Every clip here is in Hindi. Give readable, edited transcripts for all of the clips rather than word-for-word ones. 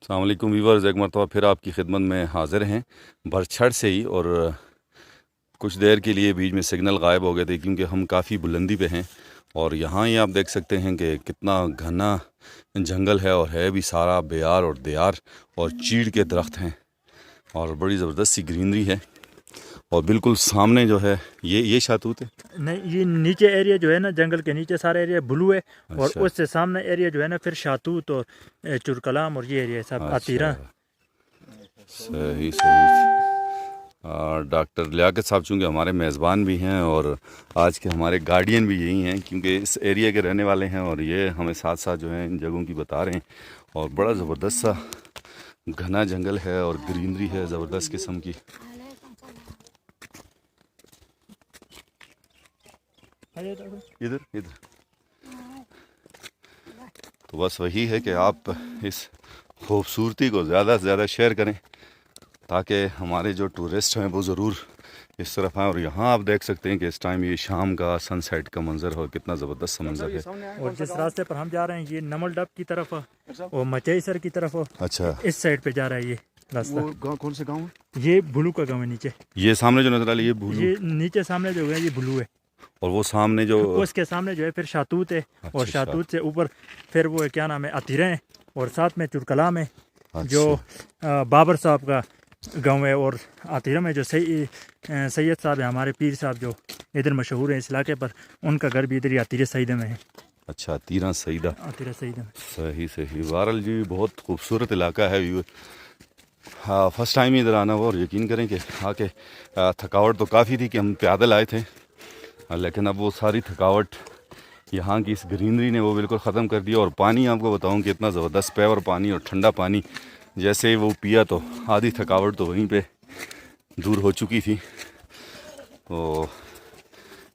अस्सलाम वालेकुम वीवर्स, एक मरतबा फिर आपकी खिदमत में हाज़िर हैं भरछड़ से ही। और कुछ देर के लिए बीच में सिग्नल गायब हो गए थे क्योंकि हम काफ़ी बुलंदी पे हैं। और यहाँ ही आप देख सकते हैं कि कितना घना जंगल है और है भी सारा बेयार और देयार और चीड़ के दरख्त हैं और बड़ी ज़बरदस्त सी ग्रीनरी है। और बिल्कुल सामने जो है ये शातूत है। नहीं, ये नीचे एरिया जो है ना, जंगल के नीचे सारा एरिया ब्लू है। और अच्छा उससे सामने एरिया जो है ना फिर शातूत और चुरकलाम और ये एरिया सब आतीरा। सही सही। डॉक्टर लियाकत साहब चूँकि हमारे मेज़बान भी हैं और आज के हमारे गार्डियन भी यही हैं क्योंकि इस एरिया के रहने वाले हैं और ये हमें साथ साथ जो है इन जगहों की बता रहे हैं। और बड़ा ज़बरदस्त सा घना जंगल है और ग्रीनरी है ज़बरदस्त किस्म की। इधर इधर तो बस वही है कि आप इस खूबसूरती को ज़्यादा से ज़्यादा शेयर करें ताकि हमारे जो टूरिस्ट हैं वो ज़रूर इस तरफ आएँ। और यहाँ आप देख सकते हैं कि इस टाइम ये शाम का सनसेट का मंजर हो, कितना ज़बरदस्त मंजर है। और जिस रास्ते पर हम जा रहे हैं ये नमल डब की तरफ और मचई सर की तरफ, अच्छा, इस साइड पे जा रहा है ये रास्ता। वो कौन से गाँव है? ये भुलू का गाँव है नीचे। ये सामने जो नजर आ रही है भूलू, ये नीचे सामने जो है ये भुलू है। और वो सामने जो उसके सामने जो है फिर शातूत है। और अच्छा, शातूत से ऊपर फिर वो क्या नाम है, अतीरे हैं। और साथ में चुरकलाम है जो बाबर साहब का गांव है। और आतिरा में जो सैयद साहब है, हमारे पीर साहब जो इधर मशहूर है इस इलाके पर, उनका घर भी इधर ही आतिरा सईदा में है। अच्छा, तीरा सईदा, आतिरा सईदा में। सही सही। बहरहाल जी बहुत खूबसूरत इलाका है। हाँ, फर्स्ट टाइम इधर आना हुआ और यकीन करें कि आके थकावट तो काफ़ी थी कि हम पैदल आए थे, लेकिन अब वो सारी थकावट यहाँ की इस ग्रीनरी ने वो बिल्कुल ख़त्म कर दिया। और पानी आपको बताऊँ कि इतना ज़बरदस्त प्योर पानी और ठंडा पानी, जैसे ही वो पिया तो आधी थकावट तो वहीं पे दूर हो चुकी थी। तो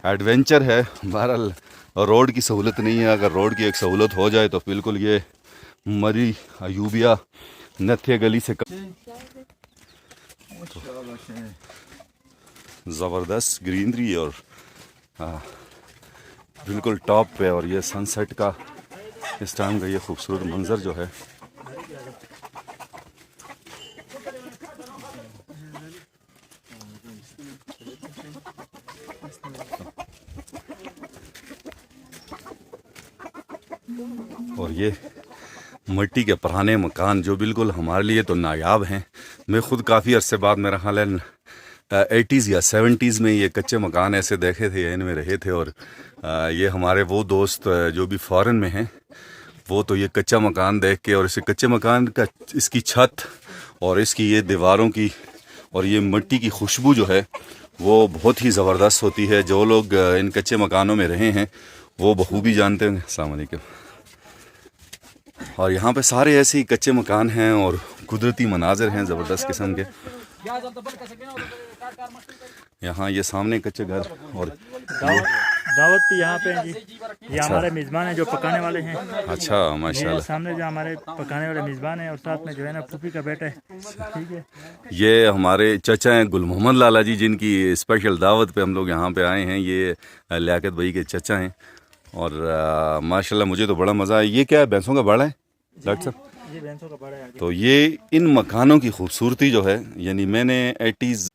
एडवेंचर है। बहरहाल रोड की सहूलत नहीं है, अगर रोड की एक सहूलत हो जाए तो बिल्कुल ये मरी अयूबिया नथ्य गली से ज़बरदस्त ग्रीनरी और बिल्कुल टॉप पे। और ये सनसेट का इस टाइम का ये खूबसूरत मंजर जो है, और ये मिट्टी के पुराने मकान जो बिल्कुल हमारे लिए तो नायाब हैं। मैं ख़ुद काफ़ी अरसे बाद, मेरा ख्याल है 80s या 70s में ये कच्चे मकान ऐसे देखे थे, इनमें रहे थे। और ये हमारे वो दोस्त जो भी फ़ॉरेन में हैं वो तो ये कच्चा मकान देख के और इस कच्चे मकान का इसकी छत और इसकी ये दीवारों की और ये मिट्टी की खुशबू जो है वो बहुत ही ज़बरदस्त होती है। जो लोग इन कच्चे मकानों में रहे हैं वो बखूबी जानते हैं। अस्सलाम वालेकुम। और यहाँ पे सारे ऐसे ही कच्चे मकान हैं और कुदरती मनाजिर हैं ज़बरदस्त किस्म के। यहाँ ये सामने कच्चे घर और दावत भी यहाँ पे है जी। ये हमारे मेज़बान हैं जो पकाने वाले हैं। अच्छा, माशाल्लाह। सामने जो हमारे पकाने वाले मेज़बान हैं और साथ में जो है ना फूफी का बेटा है। ठीक है, ये हमारे चचा हैं गुल मोहम्मद लाला जी, जिनकी स्पेशल दावत पे हम लोग यहाँ पे आए हैं। ये लियाकत भाई के चचा हैं और माशाल्लाह मुझे तो बड़ा मज़ा है। ये क्या है, भैंसों का बाड़ा है डॉक्टर साहब? ये भैंसों का बाड़ा है आगे। तो ये इन मकानों की खूबसूरती जो है, यानी मैंने 80s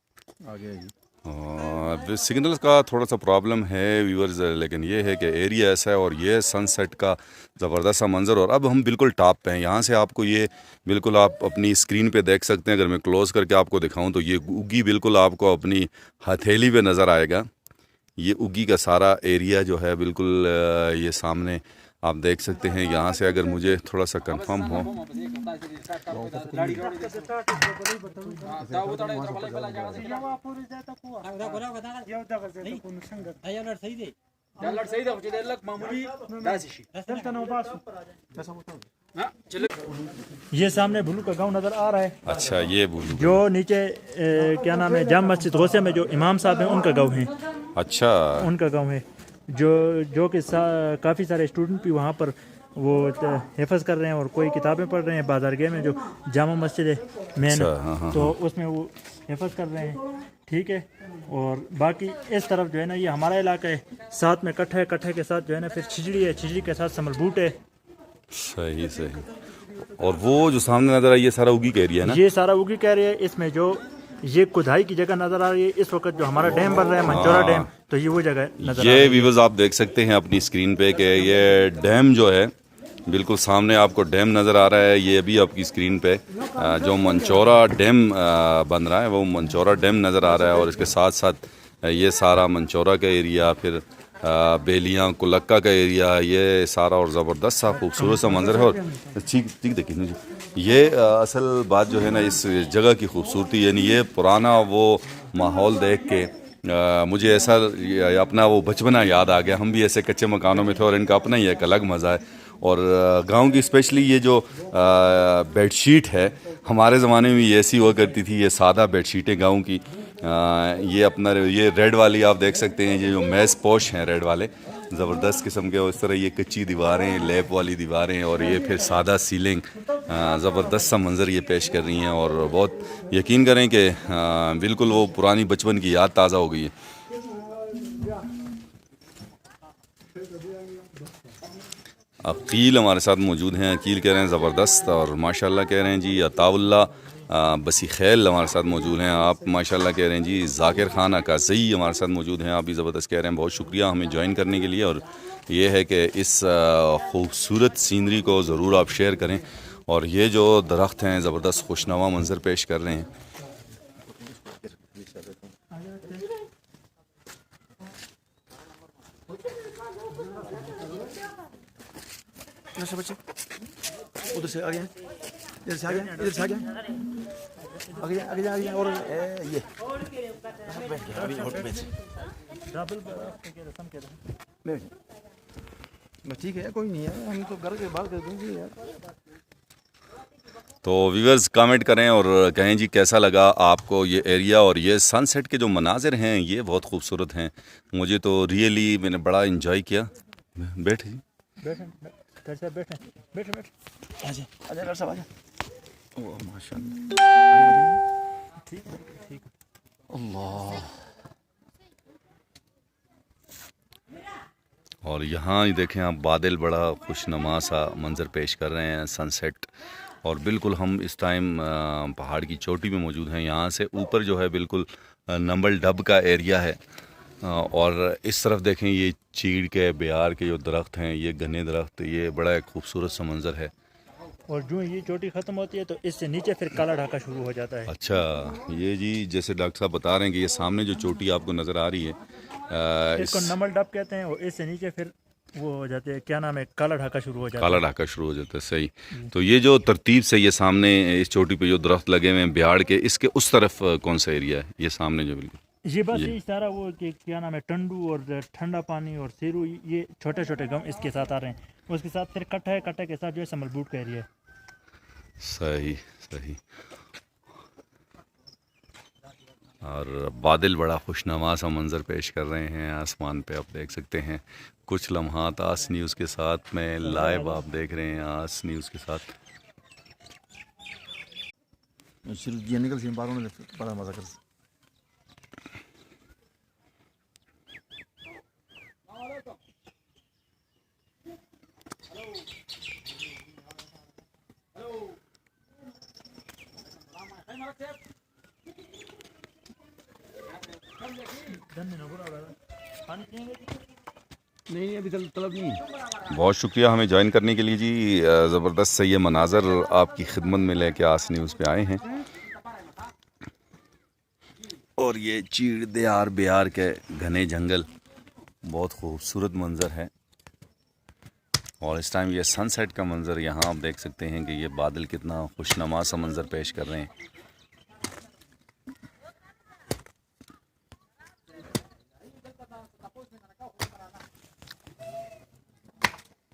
सिग्नल का थोड़ा सा प्रॉब्लम है व्यूअर्स, लेकिन ये है कि एरिया ऐसा है और ये सनसेट का ज़बरदस्त सा मंज़र। और अब हम बिल्कुल टॉप पे हैं। यहाँ से आपको ये बिल्कुल आप अपनी स्क्रीन पे देख सकते हैं। अगर मैं क्लोज़ करके आपको दिखाऊं तो ये उगी बिल्कुल आपको अपनी हथेली पे नज़र आएगा। ये उगी का सारा एरिया जो है बिल्कुल ये सामने आप देख सकते हैं। यहाँ से अगर मुझे थोड़ा सा कंफर्म हो, ये सामने भुलू का गांव नज़र आ रहा है। अच्छा, ये बोलूँ जो नीचे क्या नाम है, जाम मस्जिद गौसे में जो इमाम साहब हैं उनका गांव है। अच्छा, उनका गांव है जो कि काफ़ी सारे स्टूडेंट भी वहाँ पर वो हिफज कर रहे हैं और कोई किताबें पढ़ रहे हैं। बाजारगे में जो जामा मस्जिद है मेन, तो उसमें वो हिफज कर रहे हैं। ठीक है, और बाकी इस तरफ जो है ना ये हमारा इलाका है। साथ में कट्ठे के साथ जो है ना फिर छिजड़ी है, छिजड़ी के साथ समलबूट है। सही सही। और वो जो सामने नज़र आई ये सारा उगी का एरिया है ना? ये सारा उगी कह रही है। इसमें जो ये खुदाई की जगह नजर आ रही है इस वक्त जो हमारा डैम बन रहा है मंचौरा डैम, तो ये वो जगह नजर आ रही ये है। व्यूअर्स आप देख सकते हैं अपनी स्क्रीन पे कि ये डैम जो है बिल्कुल सामने आपको डैम नज़र आ रहा है। ये अभी आपकी स्क्रीन पे जो मंचौरा डैम बन रहा है वो मंचौरा डैम नज़र आ रहा है। और इसके साथ साथ ये सारा मंचौरा का एरिया, फिर बेलियाँ कुलक्का का एरिया, ये सारा और ज़बरदस्त सा खूबसूरत सा मंजर है। और ठीक ठीक देखिए ना जी, ये असल बात जो है ना इस जगह की खूबसूरती, यानी ये पुराना वो माहौल देख के मुझे ऐसा अपना वो बचपना याद आ गया। हम भी ऐसे कच्चे मकानों में थे और इनका अपना ही एक अलग मज़ा है। और गांव की स्पेशली ये जो बेडशीट है, हमारे ज़माने में ये ऐसी हुआ करती थी, ये सादा बेडशीटें गांव की। ये अपना ये रेड वाली आप देख सकते हैं, ये जो मैस पोश हैं रेड वाले, ज़बरदस्त किस्म के। और इस तरह ये कच्ची दीवारें, लैप वाली दीवारें, और ये फिर सादा सीलिंग, ज़बरदस्त सा मंज़र ये पेश कर रही हैं। और बहुत यकीन करें कि बिल्कुल वो पुरानी बचपन की याद ताज़ा हो गई है। अकील हमारे साथ मौजूद हैं। अकील कह रहे हैं ज़बरदस्त, और माशाल्लाह कह रहे हैं जी। अताउल्ला बसी खैल हमारे साथ मौजूद हैं। आप माशाल्लाह कह रहे हैं जी। ज़ाकिर खान अकाज़ई हमारे साथ मौजूद हैं। आप भी ज़बरदस्त कह रहे हैं, बहुत शुक्रिया हमें ज्वाइन करने के लिए। और ये है कि इस खूबसूरत सीनरी को ज़रूर आप शेयर करें। और ये जो दरख्त हैं ज़बरदस्त खुशनुमा मंजर पेश कर रहे हैं। बच्चे उधर से आ गए, इधर से आ गए, इधर से आ गए, आगे जा, आगे जा, आगे जा। और ये बैठ गया अभी, और बैठ बस ठीक है, कोई नहीं है, हम तो घर के बाहर कर देंगे यार। तो व्यूअर्स कमेंट करें और कहें जी कैसा लगा आपको ये एरिया। और ये सनसेट के जो मनाजिर हैं ये बहुत खूबसूरत हैं। मुझे तो रियली मैंने बड़ा इंजॉय किया। बैठे जी, बैठे बैठे बैठे बैठे बैठे आजा आजा घर साहब आजा। ओह माशाल्लाह, ठीक ठीक। अल्लाह। और यहाँ ही देखें आप, बादल बड़ा खुशनुमा सा मंज़र पेश कर रहे हैं, सनसेट। और बिल्कुल हम इस टाइम पहाड़ की चोटी में मौजूद हैं। यहाँ से ऊपर जो है बिल्कुल नंबल डब का एरिया है। और इस तरफ देखें ये चीड़ के, बेयार के जो दरख्त हैं, ये घने दरख्त, ये बड़ा एक खूबसूरत सा मंज़र है। और जो ये चोटी ख़त्म होती है तो इससे नीचे फिर काला ढाका शुरू हो जाता है। अच्छा, ये जी जैसे डॉक्टर साहब बता रहे हैं कि ये सामने जो चोटी आपको नज़र आ रही है इसको नमल डब कहते हैं। और इससे नीचे फिर वो हो जाते हैं, क्या नाम है, काला ढाका शुरू हो जाता है। काला ढाका शुरू हो जाता है, सही। तो ये जो तरतीब से ये सामने इस चोटी पे जो दरख्त लगे हुए हैं बिहाड़ के, इसके उस तरफ कौन सा एरिया है? ये सामने जो बिल्कुल ये बस ये सारा वो कि क्या नाम है, टंडू और ठंडा पानी और सेरू, ये छोटे छोटे गम इसके साथ आ रहे हैं। उसके साथ फिर कट्टा है, कट्टे के साथ जो है समलबूट का एरिया है। सही सही। और बादल बड़ा खुशनुमा सा मंज़र पेश कर रहे हैं आसमान पे, आप देख सकते हैं। कुछ लम्हात आस न्यूज़ के साथ में लाइव आप देख रहे हैं, आस न्यूज़ के साथ। निकल से बारों में बड़ा मजा कर। नहीं अभी तलब नहीं। बहुत शुक्रिया हमें ज्वाइन करने के लिए जी। ज़बरदस्त से ये मनाज़र आपकी खिदमत में लेके आस न्यूज़ पे आए हैं। और ये चीड़ देयार बेयार के घने जंगल, बहुत खूबसूरत मंज़र है। और इस टाइम ये सनसेट का मंज़र, यहाँ आप देख सकते हैं कि ये बादल कितना खुशनुमा सा मंज़र पेश कर रहे हैं।